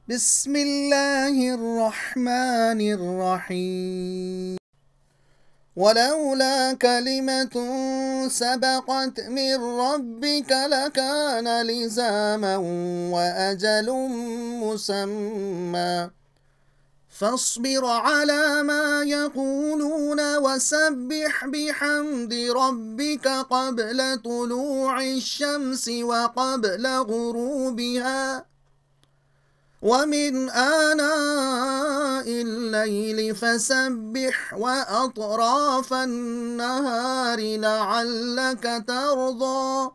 بسم الله الرحمن الرحيم. ولولا كلمة سبقت من ربك لكان لزاما وأجل مسمى فاصبر على ما يقولون وسبح بحمد ربك قبل طلوع الشمس وقبل غروبها ومن آناء الليل فسبح وأطراف النهار لعلك ترضى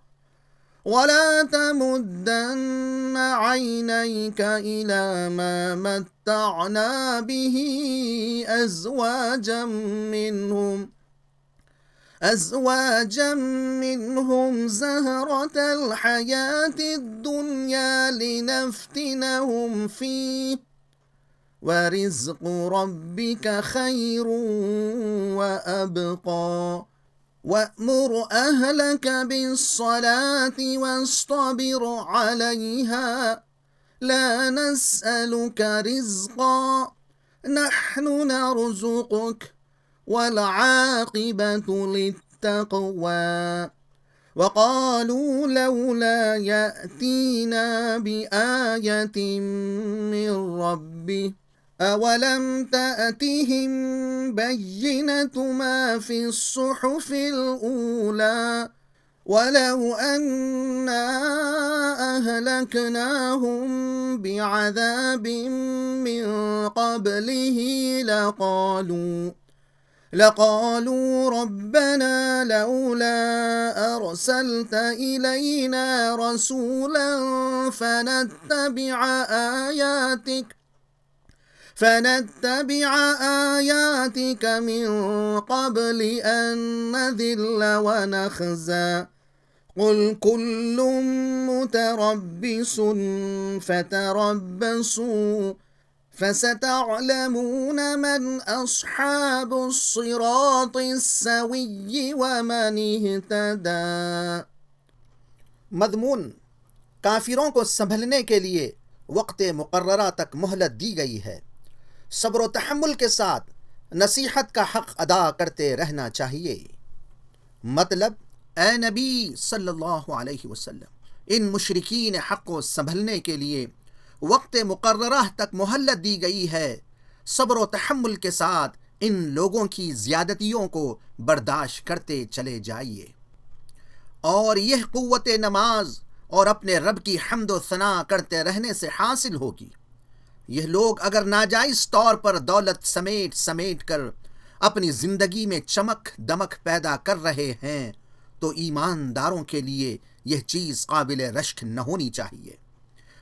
ولا تمدن عينيك إلى ما متعنا به أزواجا منهم زهرة الحياة الدنيا لنفتنهم فيه ورزق ربك خير وأبقى وأمر أهلك بالصلاة واصطبر عليها لا نسألك رزقا نحن نرزقك والعاقبة للتقوى وقالوا لولا يأتينا بآية من ربه أولم تأتهم بينة ما في الصحف الأولى ولو أنا أهلكناهم بعذاب من قبله لقالوا ربنا لولا أرسلت إلينا رسولا فنتبع آياتك من قبل أن نذل ونخزى قل كل متربص فتربصوا فستعلمون من أصحاب الصراط السوي ومن اهتدى. मज़मून काफिरों को संभलने के लिए वक्त मुकर्ररा तक मोहलत दी गई है। सब्र व तहम्मुल के साथ नसीहत का हक़ अदा करते रहना चाहिए। मतलब ए नबी सल्लल्लाहु अलैहि वसल्लम, इन मुशरिकीन हक़ को संभलने के लिए वक्त मुकर्ररा तक मोहलत दी गई है। सब्र व तहम्मुल के साथ इन लोगों की ज़्यादतियों को बर्दाश्त करते चले जाइए और यह क़ुव्वत नमाज और अपने रब की हम्द व सना करते रहने से हासिल होगी। यह लोग अगर नाजायज़ तौर पर दौलत समेट कर अपनी ज़िंदगी में चमक दमक पैदा कर रहे हैं तो ईमानदारों के लिए यह चीज़ काबिल रश्क न होनी चाहिए,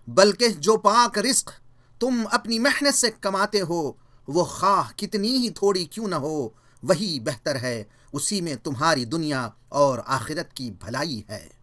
बल्कि जो पाक रिज़्क़ तुम अपनी मेहनत से कमाते हो वो खाह कितनी ही थोड़ी क्यों न हो, वही बेहतर है। उसी में तुम्हारी दुनिया और आखिरत की भलाई है।